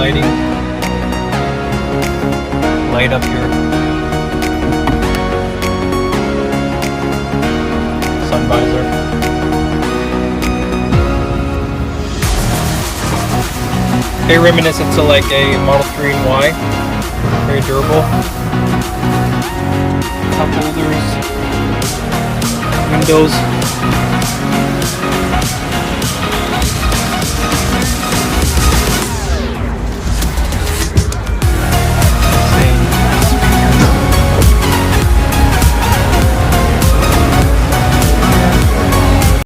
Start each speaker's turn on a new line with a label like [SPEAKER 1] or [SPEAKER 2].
[SPEAKER 1] lighting. Light up here. Sun visor. Very reminiscent to like a Model 3 and Y. Very durable. Cup holders. Windows.